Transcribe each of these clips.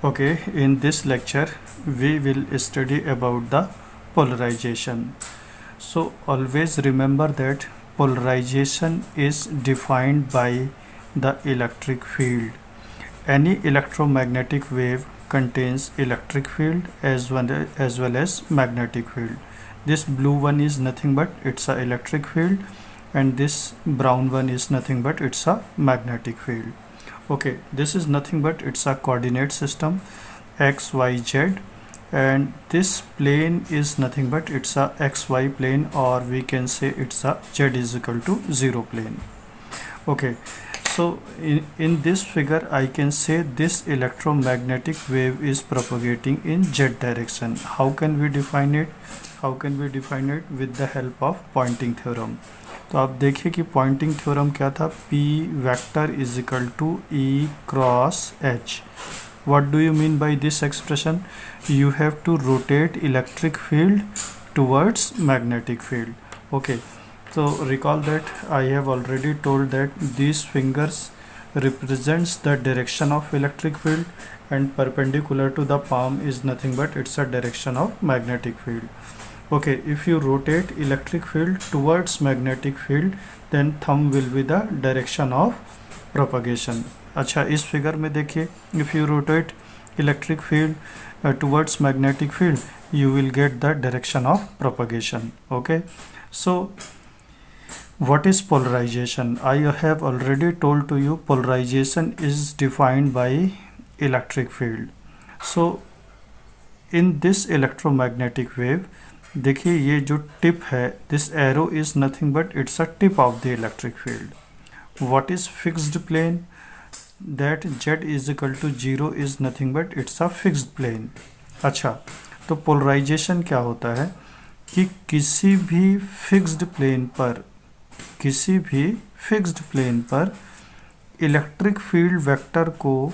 Okay, in this lecture we will study about the polarization. So always remember that polarization is defined by the electric field. Any electromagnetic wave contains electric field as well as magnetic field. This blue one is nothing but it's a electric field, and this brown one is nothing but it's a magnetic field. Okay, this is nothing but it's a coordinate system x, y, z, and this plane is nothing but it's a xy plane, or we can say it's a z is equal to 0 plane. Okay, so in this figure I can say this electromagnetic wave is propagating in z direction. How can we define it? With the help of Poynting theorem. तो आप देखिए कि Poynting theorem क्या था, P vector is equal to E cross H. What do you mean by this expression? You have to rotate electric field towards magnetic field. Okay, so recall that I have already told that these fingers represents the direction of electric field, and perpendicular to the palm is nothing but it's a direction of magnetic field. Okay, if you rotate electric field towards magnetic field, then thumb will be the direction of propagation. अच्छा, इस figure में देखिए, if you rotate electric field towards magnetic field, you will get the direction of propagation. Okay, so what is polarization? I have already told to you polarization is defined by electric field. So in this electromagnetic wave, देखिए ये जो tip है, this arrow is nothing but it's a tip of the electric field. What is fixed plane? That z is equal to 0 is nothing but it's a fixed plane. अच्छा, तो polarization क्या होता है कि किसी भी फिक्स्ड प्लेन पर electric field vector को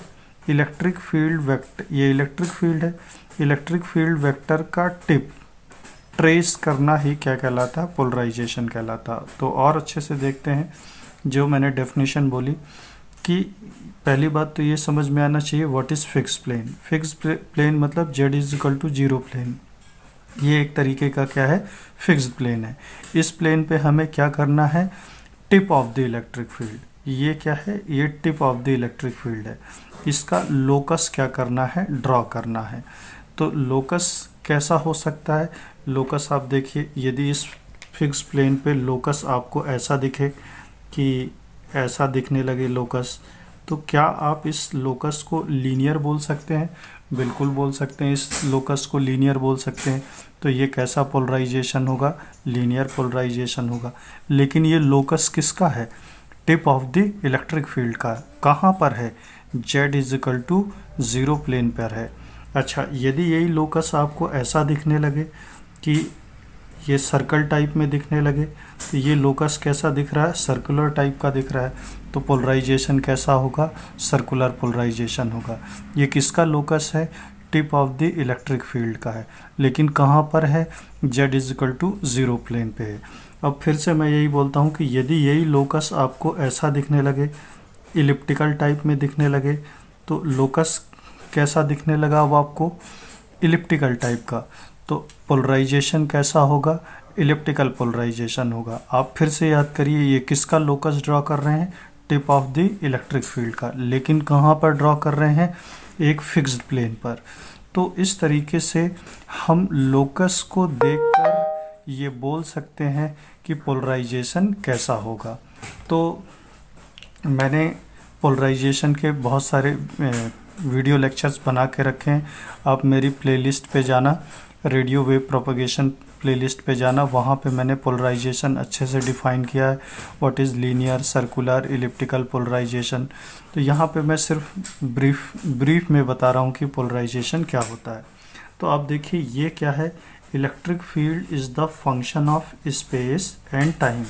ये इलेक्ट्रिक फील्ड है, इलेक्ट्रिक फील्ड वेक्टर का टिप ट्रेस करना ही क्या कहलाता? पोलराइजेशन कहलाता. तो और अच्छे से देखते हैं जो मैंने डेफिनेशन बोली कि पहली बात तो ये समझ में आना चाहिए what is fix plane. Fix plane मतलब z is equal to 0 plane. ये एक तरीके का क्या है? फिक्स्ड प्लेन है. इस प्लेन पे हमें क्या करना है? Tip of the electric field. ये क्या है? ये tip of the electric field है. इसका लोकस क्या करना है? ड्रॉ करना है. तो लोकस कैसा हो सकता है? लोकस आप देखिए, यदि इस फिक्स प्लेन पे लोकस आपको ऐसा दिखे कि ऐसा दिखने लगे लोकस, तो क्या आप इस लोकस को लीनियर बोल सकते हैं? बिल्कुल बोल सकते हैं, इस लोकस को लीनियर बोल सकते हैं. तो ये कैसा पोलराइजेशन होगा? लीनियर पोलराइजेशन होगा. लेकिन ये लोकस किसका है? Tip of the electric field का. कहाँ पर है? z is equal to 0 plane पर है. अच्छा, यदि यही लोकस आपको ऐसा दिखने लगे कि ये सर्कल टाइप में दिखने लगे, तो ये लोकस कैसा दिख रहा है? सर्कुलर टाइप का दिख रहा है. तो पोलराइजेशन कैसा होगा? सर्कुलर पोलराइजेशन होगा. ये किसका लोकस है? Tip of the electric field का है. लेकिन कहाँ पर है? z is equal to 0 plane पे है. अब फिर से मैं यही बोलता हूँ कि यदि यही लोकस आपको ऐसा दिखने लगे, इलिप्टिकल टाइप में दिखने लगे, तो लोकस कैसा दिखने लगा अब आपको? इलिप्टिकल टाइप का. तो पोलराइजेशन कैसा होगा? इलिप्टिकल पोलराइजेशन होगा. आप फिर से याद करिए, ये किसका लोकस ड्रॉ कर रहे हैं? Tip of the electric field का. लेकिन कहाँ पर ड्रॉ कर रहे हैं? एक फिक्स्ड प्लेन पर. तो इस तरीके से हम लोकस को देखकर ये बोल सकते हैं कि पोलराइजेशन कैसा होगा. तो मैंने पोलराइजेशन के बहुत सारे वीडियो लेक्चर्स बना के रखे हैं. आप मेरी प्लेलिस्ट पे जाना, रेडियो वेव प्रोपगेशन प्लेलिस्ट पे जाना, वहाँ पे मैंने पोलराइजेशन अच्छे से डिफ़ाइन किया है. What is linear, circular, elliptical polarization. तो यहाँ पे मैं सिर्फ ब्रीफ में बता रहा हूँ कि पोलराइजेशन क्या होता है. तो आप देखिए ये क्या है? Electric field is the function of space and time.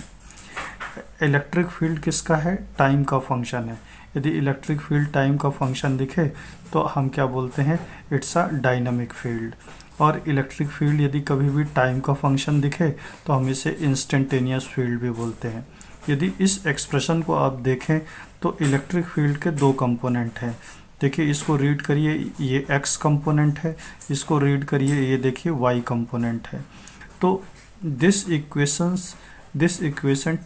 Electric field किसका है? टाइम का फंक्शन है. यदि इलेक्ट्रिक फील्ड टाइम का फंक्शन दिखे तो हम क्या बोलते हैं? It's a dynamic field. और इलेक्ट्रिक फील्ड यदि कभी भी टाइम का फंक्शन दिखे तो हम इसे इंस्टेंटेनियस फील्ड भी बोलते हैं. यदि इस एक्सप्रेशन को आप देखें तो इलेक्ट्रिक फील्ड के दो कंपोनेंट हैं. देखिए इसको रीड करिए, ये x कंपोनेंट है, इसको रीड करिए, ये देखिए y कंपोनेंट है। तो this equation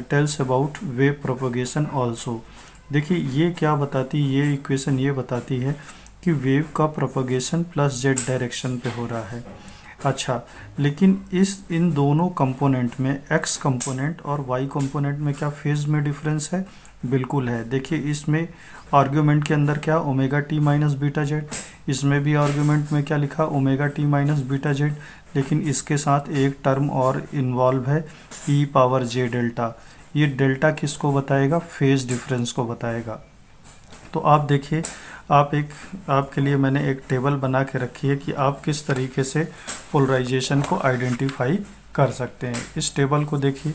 tells about wave propagation also. देखिए ये क्या बताती है, ये इक्वेशन ये बताती है कि वेव का प्रोपगेशन प्लस जेड डायरेक्शन पे हो रहा है। अच्छा, लेकिन इन दोनों कंपोनेंट में x कंपोनेंट और y कंपोनेंट में क्या फेज में डिफरेंस है? बिल्कुल है। देखिए इसमें आर्ग्यूमेंट के अंदर क्या omega T minus beta Z, इसमें भी आर्ग्यूमेंट में क्या लिखा omega T minus beta Z, लेकिन इसके साथ एक टर्म और इन्वॉल्व है ई पावर जे डेल्टा। ये डेल्टा किसको बताएगा? फेज डिफरेंस को बताएगा। तो आप देखिए, आपके लिए मैंने एक टेबल बना के रखी है कि आप किस तरीके से पोलराइजेशन को आइडेंटिफाई कर सकते हैं। इस टेबल को देखिए,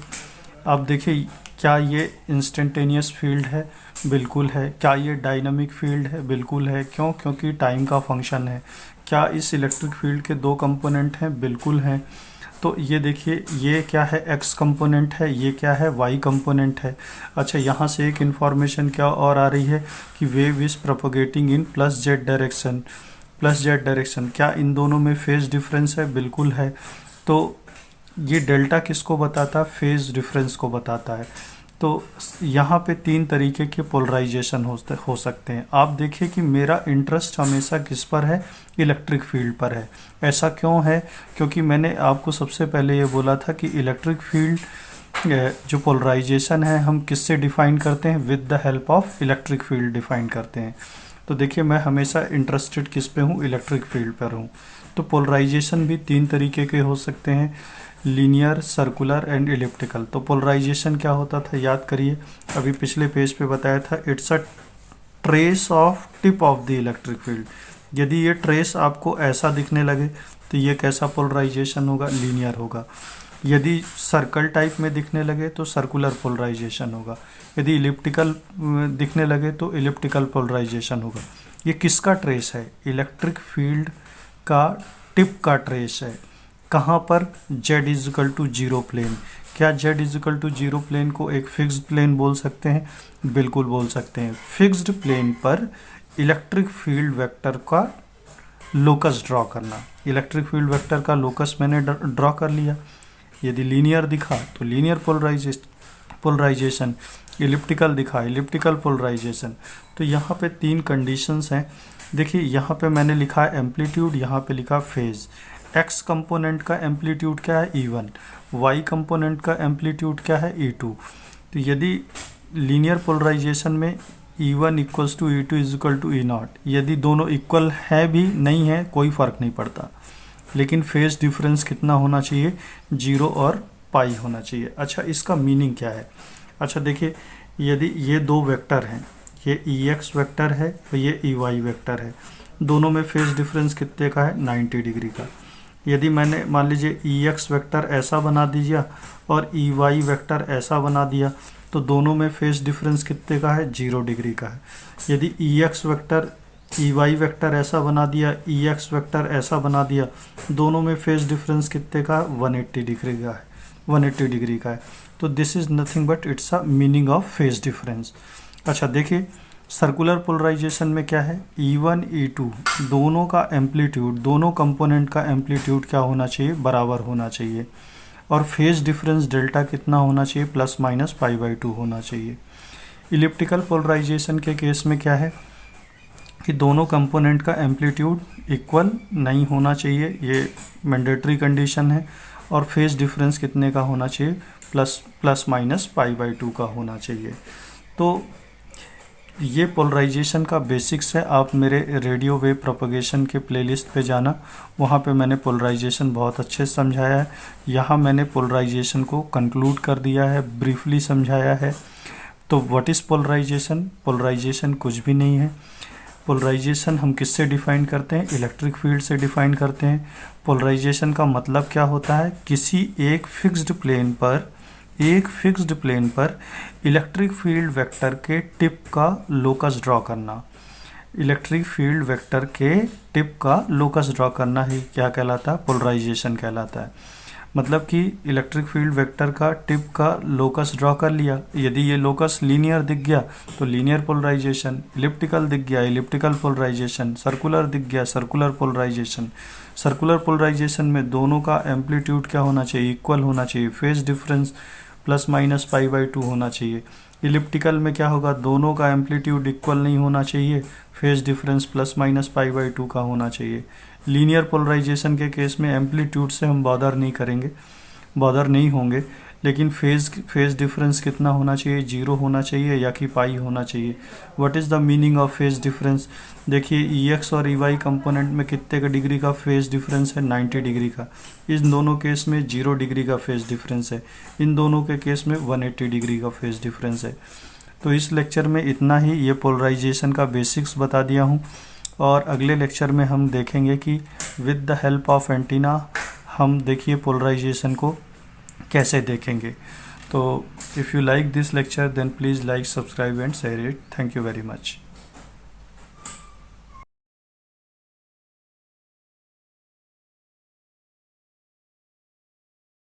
आप देखिए क्या ये इंस्टेंटेनियस फील्ड है? बिल्कुल है। क्या ये डायनामिक फील्ड है? बिल्कुल है। क्यों? क्योंकि टाइम का फंक्शन है। क्या इस इलेक्ट्रिक फील्ड के दो कंपोनेंट हैं? बिल्कुल हैं। तो ये देखिए, ये क्या है? x कंपोनेंट है, ये क्या है? y कंपोनेंट है। अच्छा, यहाँ से एक इन्फॉर्मेशन क्या और आ रही है कि wave is propagating in plus Z direction. Plus Z direction, क्या इन दोनों में फेज डिफरेंस है? बिल्कुल है। तो ये डेल्टा किसको बताता है? फेज डिफरेंस को बताता है। तो यहाँ पे तीन तरीके के पोलराइजेशन हो सकते हैं। आप देखिए कि मेरा इंटरेस्ट हमेशा किस पर है? इलेक्ट्रिक फील्ड पर है। ऐसा क्यों है? क्योंकि मैंने आपको सबसे पहले ये बोला था कि इलेक्ट्रिक फील्ड जो पोलराइजेशन है हम किससे डिफ़ाइन करते हैं? With the help of electric field define करते हैं। तो देखिए मैं हमेशा इंटरेस्टेड किस पे हूँ? इलेक्ट्रिक फील्ड पर हूँ। तो पोलराइजेशन भी तीन तरीके के हो सकते हैं, लीनियर, सर्कुलर एंड इलिप्टिकल। तो पोलराइजेशन क्या होता था? याद करिए, अभी पिछले पेज पे बताया था, it's a trace of tip of the electric field. यदि ये ट्रेस आपको ऐसा दिखने लगे तो ये कैसा पोलराइजेशन होगा? लीनियर होगा। यदि सर्कल टाइप में दिखने लगे तो सर्कुलर पोलराइजेशन होगा। यदि इलिप्टिकल दिखने लगे तो इलिप्टिकल पोलराइजेशन होगा। ये किसका ट्रेस है? इलेक्ट्रिक फील्ड का टिप का ट्रेस है। कहाँ पर? z is equal to zero plane. क्या z is equal to zero plane को एक फिक्स्ड प्लेन बोल सकते हैं? बिल्कुल बोल सकते हैं। फिक्स्ड प्लेन पर इलेक्ट्रिक फील्ड वेक्टर का लोकस ड्रॉ करना। इलेक्ट्रिक फील्ड वेक्टर का लोकस मैंने ड्रॉ कर लिया। यदि लीनियर दिखा तो लीनियर पोलराइजेशन, इलिप्टिकल दिखा इलिप्टिकल पोलराइजेशन। तो यहाँ पे तीन कंडीशंस हैं। देखिए यहाँ पे मैंने लिखा है एम्पलीट्यूड, यहाँ पे लिखा फेज। x कंपोनेंट का एम्पलीट्यूड क्या है? E1। y कंपोनेंट का एम्पलीट्यूड क्या है? E2। तो यदि लीनियर पोलराइजेशन में E1 equals to E2 is equal to E0, यदि दोनों इक्वल है भी नहीं है कोई फ़र्क नहीं पड़ता, लेकिन फेज डिफरेंस कितना होना चाहिए? 0 और पाई होना चाहिए। अच्छा, इसका मीनिंग क्या है? अच्छा देखिए, यदि ये दो वेक्टर हैं, ये EX वेक्टर है और ये EY वेक्टर है, दोनों में फेज डिफरेंस कितने का है? 90 डिग्री का। यदि मैंने मान लीजिए EX वेक्टर ऐसा बना दीजिए और EY वेक्टर ऐसा बना दिया तो दोनों में फेज डिफरेंस कितने का है? 0 डिग्री का है। यदि EX वेक्टर EY वेक्टर ऐसा बना दिया, EX वेक्टर ऐसा बना दिया, दोनों में फेज डिफरेंस कितने का? 180 डिग्री का है। 180 डिग्री का है। तो this is nothing but it's a meaning of phase difference. अच्छा देखिए, सर्कुलर पोलराइजेशन में क्या है? E1 E2 दोनों का एम्पलीट्यूड, दोनों कंपोनेंट का एम्पलीट्यूड क्या होना चाहिए? बराबर होना चाहिए। और फेज डिफरेंस डेल्टा कितना होना चाहिए? प्लस माइनस π/2 होना चाहिए। इलिप्टिकल पोलराइजेशन के केस में क्या है कि दोनों कंपोनेंट का एम्पलीट्यूड इक्वल नहीं होना चाहिए, ये मैंडेटरी कंडीशन है। और फेज डिफरेंस कितने का होना चाहिए? प्लस माइनस π/2 का होना चाहिए। तो ये पोलराइजेशन का बेसिक्स है। आप मेरे रेडियो वेव प्रोपगेशन के प्लेलिस्ट पे जाना, वहाँ पे मैंने पोलराइजेशन बहुत अच्छे से समझाया है। यहाँ मैंने पोलराइजेशन को कंक्लूड कर दिया है, ब्रीफली समझाया है। तो व्हाट इज़ पोलराइजेशन? पोलराइजेशन कुछ भी नहीं है। पोलराइजेशन हम किससे डिफ़ाइन करते हैं? इलेक्ट्रिक फील्ड से डिफ़ाइन करते हैं। पोलराइजेशन का मतलब क्या होता है? किसी एक फिक्स्ड प्लेन पर इलेक्ट्रिक फील्ड वेक्टर के टिप का लोकस ड्रॉ करना। इलेक्ट्रिक फील्ड वेक्टर के टिप का लोकस ड्रॉ करना ही क्या कहलाता है? पोलराइजेशन कहलाता है। मतलब कि इलेक्ट्रिक फील्ड वेक्टर का टिप का लोकस ड्रॉ कर लिया। यदि ये लोकस लीनियर दिख गया तो लीनियर पोलराइजेशन, इलिप्टिकल दिख गया इलिप्टिकल पोलराइजेशन, सर्कुलर दिख गया सर्कुलर पोलराइजेशन। सर्कुलर पोलराइजेशन में दोनों का एम्पलीट्यूड क्या होना चाहिए, इक्वल होना चाहिए, फेज डिफरेंस प्लस माइनस π/2 होना चाहिए। इलिप्टिकल में क्या होगा, दोनों का एम्पलीट्यूड इक्वल नहीं होना चाहिए, फेज डिफरेंस प्लस माइनस π/2 का होना चाहिए। लीनियर पोलराइजेशन के केस में एम्पलीट्यूड से हम बॉदर नहीं होंगे, लेकिन फेज डिफरेंस कितना होना चाहिए, 0 होना चाहिए या कि पाई होना चाहिए। What is the meaning of phase difference, देखिए EX और EY कंपोनेंट में कितने का डिग्री का फेज डिफरेंस है, 90 डिग्री का। इन दोनों केस में 0 डिग्री का फेज डिफरेंस है, इन दोनों के केस में 180 डिग्री का फेज डिफरेंस है। तो इस लेक्चर में इतना ही, ये पोलराइजेशन का बेसिक्स बता दिया हूँ, और अगले लेक्चर में हम देखेंगे कि with the help of antenna हम देखिए पोलराइजेशन को कैसे देखेंगे। तो if you like this lecture then please like, subscribe and share it. Thank you very much.